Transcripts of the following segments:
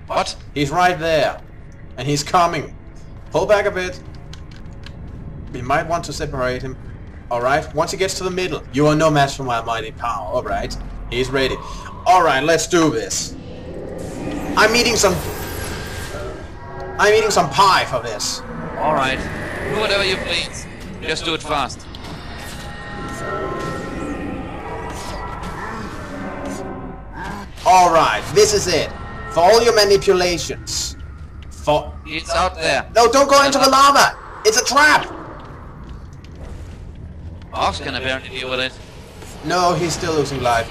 What? He's right there. And he's coming. Pull back a bit. We might want to separate him. Alright, once he gets to the middle, you are no match for my mighty power. Alright, he's ready. Alright, let's do this. I'm eating some pie for this. Alright. Do whatever you please. Just do it fast. Alright, this is it. For all your manipulations. For... It's out there. No, don't go into the lava! It's a trap! Ox can apparently deal with it. No, he's still losing life.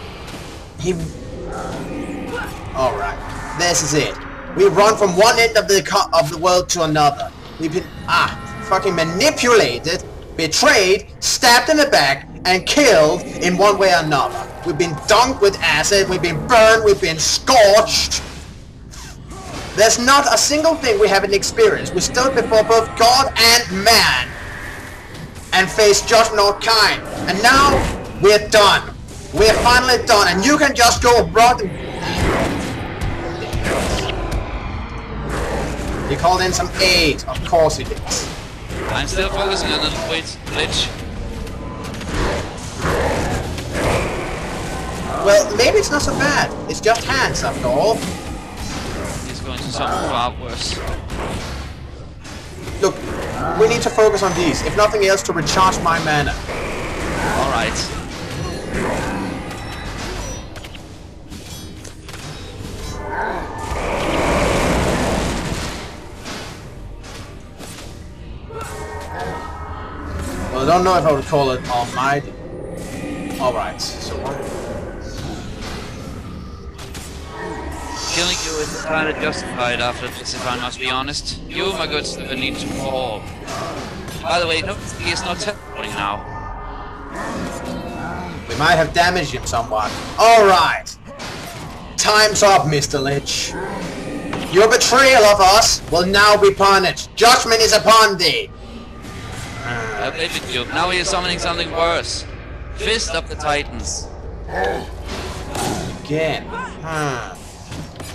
Alright, this is it. We run from one end of the world to another. We've been, fucking manipulated, betrayed, stabbed in the back, and killed in one way or another. We've been dunked with acid, we've been burned, we've been scorched. There's not a single thing we haven't experienced. We stood before both God and man and faced judgment of kind. And now we're done. We're finally done, and you can just go run. He called in some aid. Of course he did. I'm still focusing on the Lich. Well, maybe it's not so bad. It's just hands, after all. He's going to something far worse. Look, we need to focus on these, if nothing else, to recharge my mana. Alright. Well, I don't know if I would call it almighty. Alright, so what? Killing you is kind of justified after this, if I must be honest. You, my good sir, need to fall. By the way, no, he is not teleporting now. We might have damaged him somewhat. Alright! Time's up, Mr. Lich. Your betrayal of us will now be punished. Judgment is upon thee. I played with you. Now he is summoning something worse. Fist of the Titans. Again.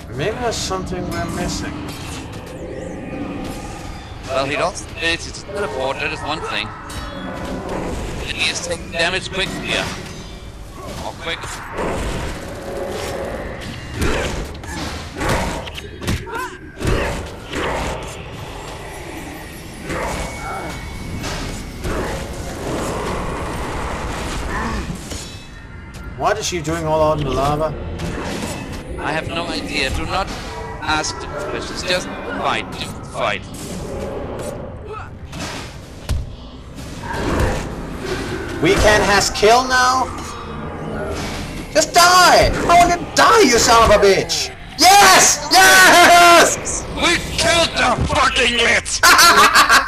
Maybe there's something we're missing. Well, he lost the ability to teleport, that is one thing. And he is taking damage quickly here. Or quick. What is she doing all out in the lava? I have no idea. Do not ask the questions. Just fight. Fight. We can has kill now? Just die! I want to die, you son of a bitch! Yes! Yes! We killed the fucking Lich!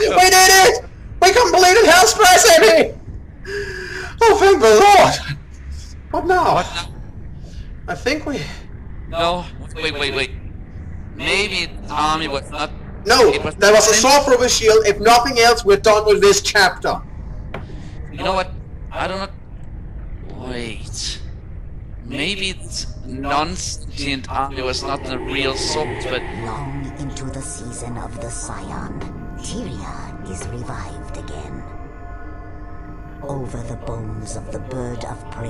We did it! We completed Hell's Recipe! Oh, thank the Lord! What now? What now? I think we... No. Wait. Maybe the army was not... No! There was a sword through the shield. If nothing else, we're done with this chapter. You know what? I don't know... Wait... Maybe the non-sentient army was not the real sword, but... Long into the season of the Scion, Tyria is revived again. Over the bones of the bird of prey,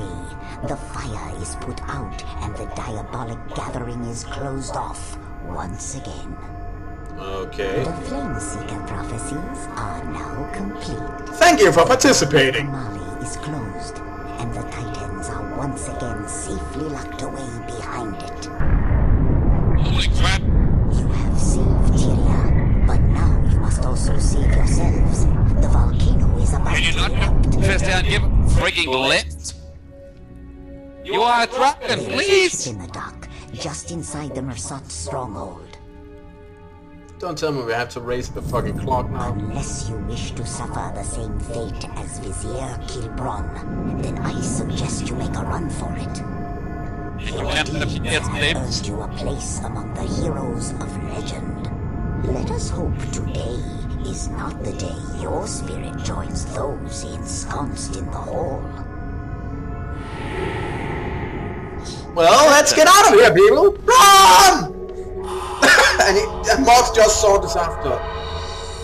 the fire is put out and the diabolic gathering is closed off once again. Okay. The Flameseeker prophecies are now complete. Thank you for participating. Mali is closed, and the Titans are once again safely locked away behind it. Holy crap! You have saved Tyria, but now you must also save yourselves. The volcano is about Can you to not erupt. confess and give a freaking lift? You are a dragon, please! In the dock, just inside the Mersat stronghold. Don't tell me we have to raise the fucking clock now. Unless you wish to suffer the same fate as Vizier Kilbron, then I suggest you make a run for it. You can't let me get earned names. you a place among the heroes of legend. Let us hope today is not the day your spirit joins those ensconced in the hall. Well, let's get out of here, people! Run! much just saw this after.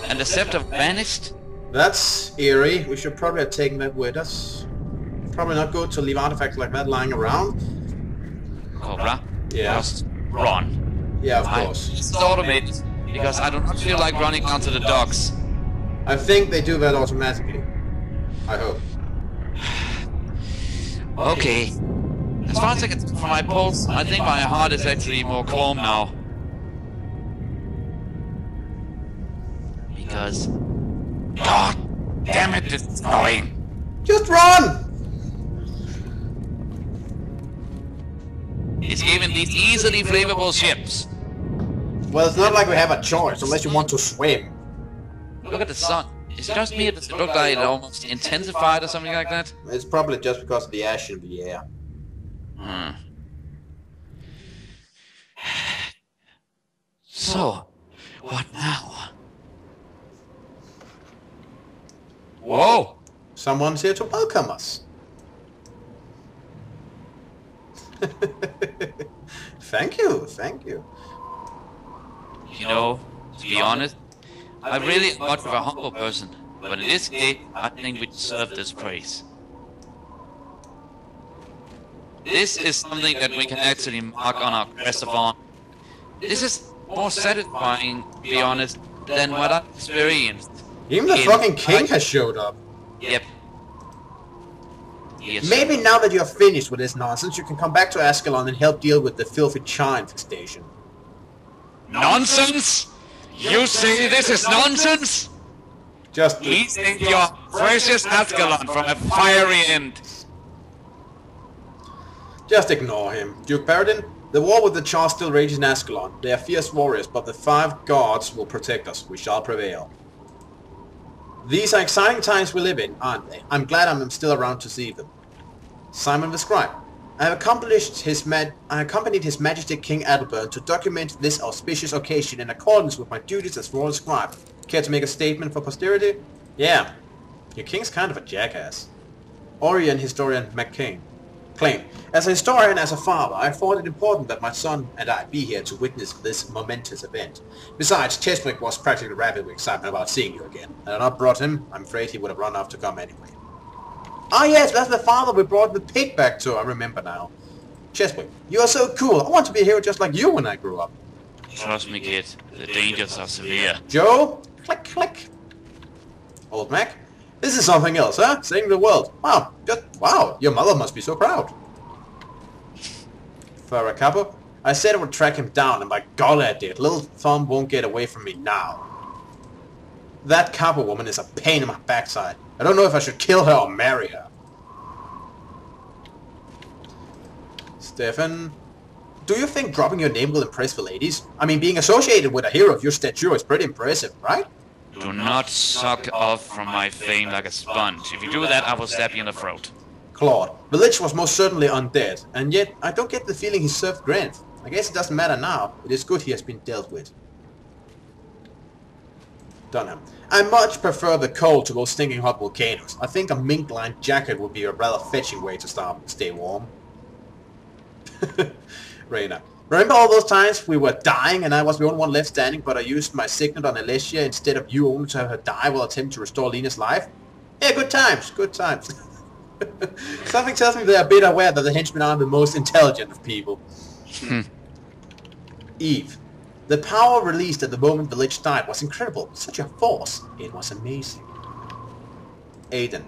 And the scepter vanished? That's eerie. We should probably have taken that with us. Probably not good to leave artifacts like that lying around. Cobra? Yeah. Just run. Yeah, of course. Just automate, because I do not feel like running down to the docks. I think they do that automatically. I hope. Okay. As far as I can tell from my pulse, I think my heart is actually more calm now. Because... God damn it, it's annoying. Just run! It's given these easily flammable ships. Well, it's not like we have a choice, unless you want to swim. Look at the sun. It's just me, does it look like it almost intensified or something like that? It's probably just because of the ash in the air. So, what now? Whoa! Someone's here to welcome us. Thank you, thank you. You know, to be honest, I'm really much of a humble person, but in this case, I think we deserve this praise. This is something that we can actually mark on our crest of honor. This is more satisfying, to be honest, than what I've experienced. Even the fucking king has showed up. Yep. Yes. Maybe now that you're finished with this nonsense, you can come back to Ascalon and help deal with the filthy Chine infestation. Nonsense? You say this is nonsense? Just He's your precious Ascalon from a fiery end. Just ignore him. Duke Paradin, the war with the Char still rages in Ascalon. They are fierce warriors, but the 5 gods will protect us. We shall prevail. These are exciting times we live in, aren't they? I'm glad I'm still around to see them. Simon the Scribe. I have accompanied His Majesty King Adalbert to document this auspicious occasion in accordance with my duties as Royal Scribe. Care to make a statement for posterity? Yeah. Your king's kind of a jackass. Orient historian McCain. Claim. As a historian, as a father, I thought it important that my son and I be here to witness this momentous event. Besides, Cheswick was practically rabid with excitement about seeing you again. Had I not brought him, I'm afraid he would have run off to come anyway. Ah yes, that's the father we brought the pig back to, I remember now. Cheswick, you are so cool. I want to be a hero just like you when I grew up. Trust me, kid. The dangers are severe. Joe? Click, click. Old Mac? This is something else, huh? Saving the world. Wow, wow, your mother must be so proud. Farakapo? I said I would track him down, and by golly I did. Little Thumb won't get away from me now. That Kappa woman is a pain in my backside. I don't know if I should kill her or marry her. Stefan? Do you think dropping your name will impress the ladies? I mean, being associated with a hero of your stature is pretty impressive, right? Do not suck off from my fame like a sponge. If you do that, I will stab you in the throat. Claude. The Lich was most certainly undead, and yet I don't get the feeling he served Grenth. I guess it doesn't matter now. It is good he has been dealt with. Dunham. I much prefer the cold to those stinking hot volcanoes. I think a mink-lined jacket would be a rather fetching way to stay warm. Reyna. Remember all those times we were dying and I was the only one left standing, but I used my signet on Alessia instead of you, only to have her die while attempting to restore Lena's life? Yeah, good times, good times. Something tells me they're a bit aware that the henchmen aren't the most intelligent of people. Eve. The power released at the moment the Lich died was incredible. Such a force. It was amazing. Aiden.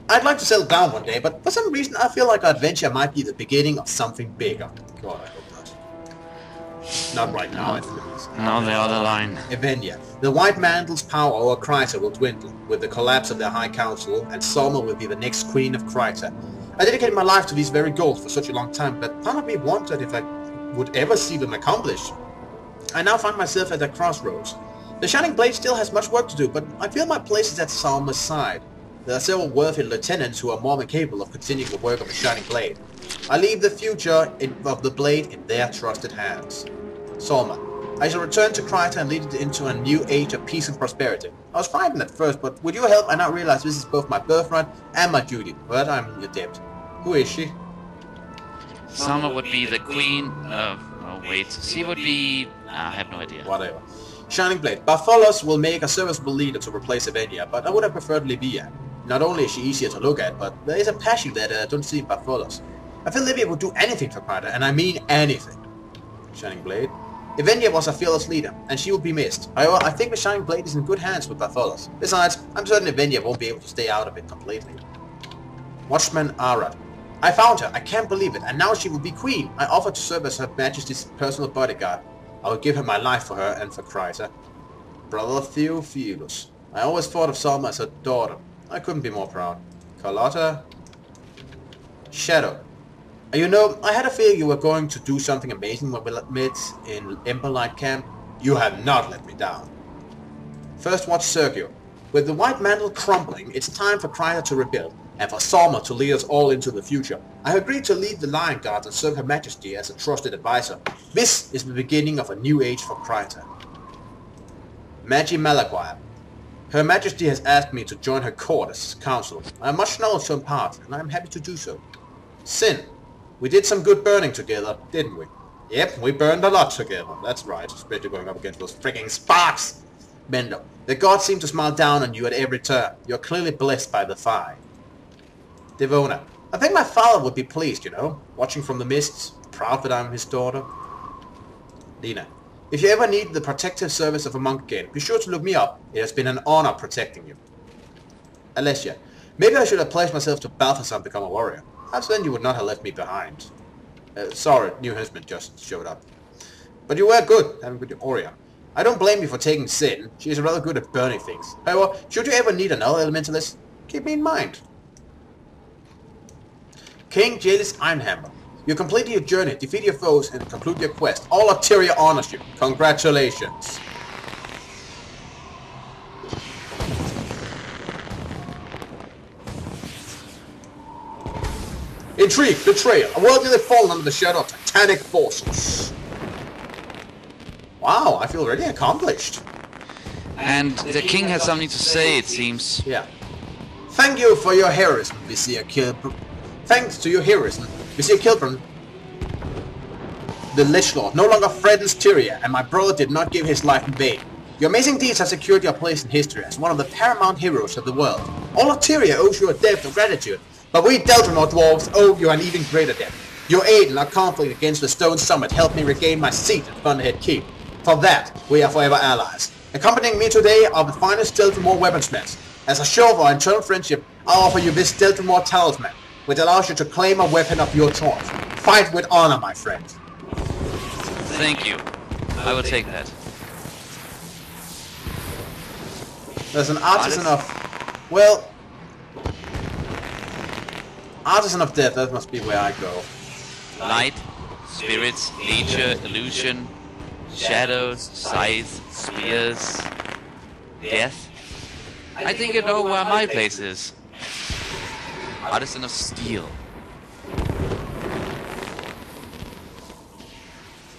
I'd like to settle down one day, but for some reason I feel like our adventure might be the beginning of something bigger. God, I hope not. Not right now, at least. Now the other line. Evenia. The White Mantle's power over Kryta will dwindle with the collapse of their High Council, and Solma will be the next Queen of Kryta. I dedicated my life to these very goals for such a long time, but part of me wondered if I would ever see them accomplished. I now find myself at a crossroads. The Shining Blade still has much work to do, but I feel my place is at Solma's side. There are several worthy lieutenants who are more than capable of continuing the work of the Shining Blade. I leave the future of the Blade in their trusted hands. Solma. I shall return to Kryta and lead it into a new age of peace and prosperity. I was frightened at first, but with your help I now realize this is both my birthright and my duty, but I'm in your debt. Who is she? Solma would be the queen of... Oh wait, she would be... I have no idea. Whatever. Shining Blade. Bartholos will make a serviceable leader to replace Evenia, but I would have preferred Livia. Not only is she easier to look at, but there is a passion that I don't see in Bartholos. I feel Livia would do anything for Kryta, and I mean anything. Shining Blade. Evenia was a fearless leader, and she will be missed. However, I think the Shining Blade is in good hands with Bartholos. Besides, I'm certain Evenia won't be able to stay out of it completely. Watchman Arad. I found her, I can't believe it, and now she will be queen. I offered to serve as Her Majesty's personal bodyguard. I will give her my life for her and for Kryta. Brother Theophilus. I always thought of Salma as a daughter. I couldn't be more proud. Carlotta. Shadow. You know, I had a feeling you were going to do something amazing when we met in Emberlight Camp. You have not let me down. First watch Sergio. With the White Mantle crumbling, it's time for Kryta to rebuild, and for Salma to lead us all into the future. I agreed to lead the Lion Guards and serve Her Majesty as a trusted advisor. This is the beginning of a new age for Kryta. Magi Malaguire. Her Majesty has asked me to join her court as counsel. I have much knowledge to impart, and I am happy to do so. Sin. We did some good burning together, didn't we? Yep, we burned a lot together. That's right, especially going up against those freaking sparks. Bendo. The gods seem to smile down on you at every turn. You're clearly blessed by the fire. Devona. I think my father would be pleased, you know, watching from the mists, proud that I'm his daughter. Lena. If you ever need the protective service of a monk again, be sure to look me up. It has been an honor protecting you. Alessia. Maybe I should have pledged myself to Balthasar and become a warrior. Perhaps then you would not have left me behind. Sorry, new henchman just showed up. But you were good, having with your Orion. I don't blame you for taking Sin. She is rather good at burning things. However, should you ever need another elementalist, keep me in mind. King Jaelis Ironhammer. You completed your journey, defeat your foes, and conclude your quest. All of Tyria honors you. Congratulations. Intrigue, betrayal, a world nearly fallen under the shadow of titanic forces. Wow, I feel really accomplished. And the king has something to say, it seems. Yeah. Thank you for your heroism, Vizier Kilburn. Thanks to your heroism, Vizier Kilburn, the Lich Lord, no longer threatens Tyria, and my brother did not give his life in vain. Your amazing deeds have secured your place in history as one of the paramount heroes of the world. All of Tyria owes you a debt of gratitude. But we Deltramore dwarves owe you an even greater debt. Your aid in our conflict against the Stone Summit helped me regain my seat at Thunderhead Keep. For that, we are forever allies. Accompanying me today are the finest Deltramore weaponsmiths. As a show of our eternal friendship, I offer you this Deltramore talisman, which allows you to claim a weapon of your choice. Fight with honor, my friend. Thank you. I will take that. There's an artisan of... Well... Artisan of Death, that must be where I go. Light, spirits, nature, illusion, shadows, scythe, spears, death. I think you know where my place is. Artisan of Steel.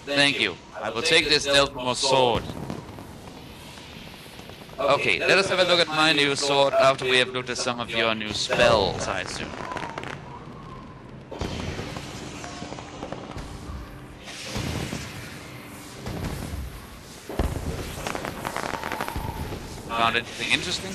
Thank you. I will take this Deltmore sword. Okay, let us have a look at my new sword after we have looked at some of your new spells, I assume. Found anything interesting?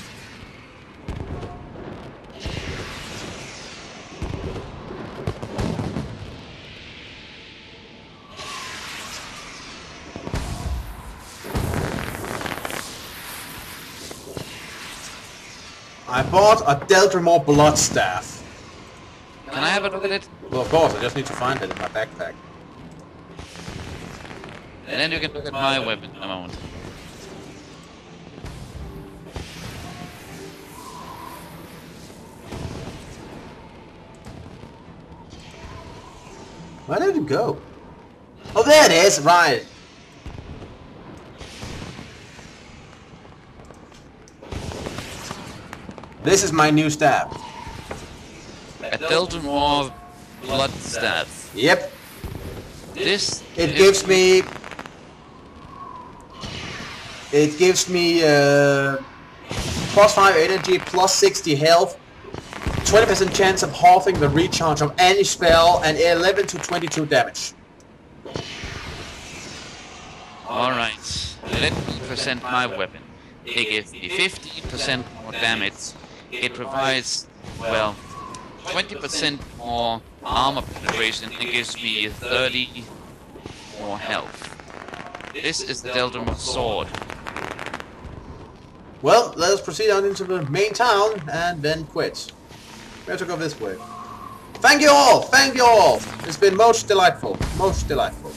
I bought a Deltramore blood staff. Can I have a look at it? Well, of course, I just need to find it in my backpack. And then you can look at my weapon in a moment. Where did it go? Oh, there it is! Right. This is my new staff. A Deltramore blood staff. Yep. This... It gives me... It gives me plus 5 energy, plus 60 health, 20% chance of halving the recharge of any spell, and 11 to 22 damage. Alright, let me present my weapon. It gives me 50% more damage. It provides, well, 20% more armor penetration and gives me 30 more health. This is the Deldramus sword. Well, let us proceed on into the main town and then quit. We have to go this way. Thank you all! Thank you all! It's been most delightful. Most delightful.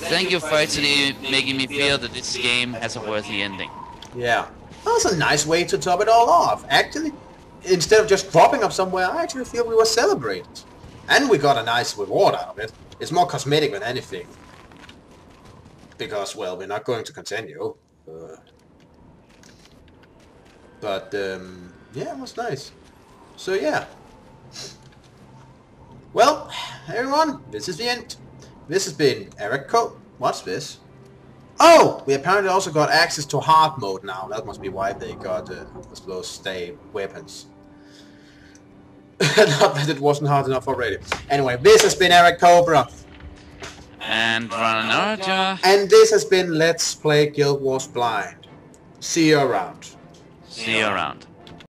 Thank you for actually making me feel that this game has a worthy ending. Yeah. That was a nice way to top it all off. Actually, instead of just dropping up somewhere, I actually feel we were celebrated. And we got a nice reward out of it. It's more cosmetic than anything. Because, well, we're not going to continue. But, yeah, it was nice. So, yeah. Well, everyone, this is the end. This has been Eric Co. What's this? Oh! We apparently also got access to hard mode now. That must be why they got those stay weapons. Not that it wasn't hard enough already. Anyway, this has been Eric Cobra. And Ranarja. And this has been Let's Play Guild Wars Blind. See you around. See you around.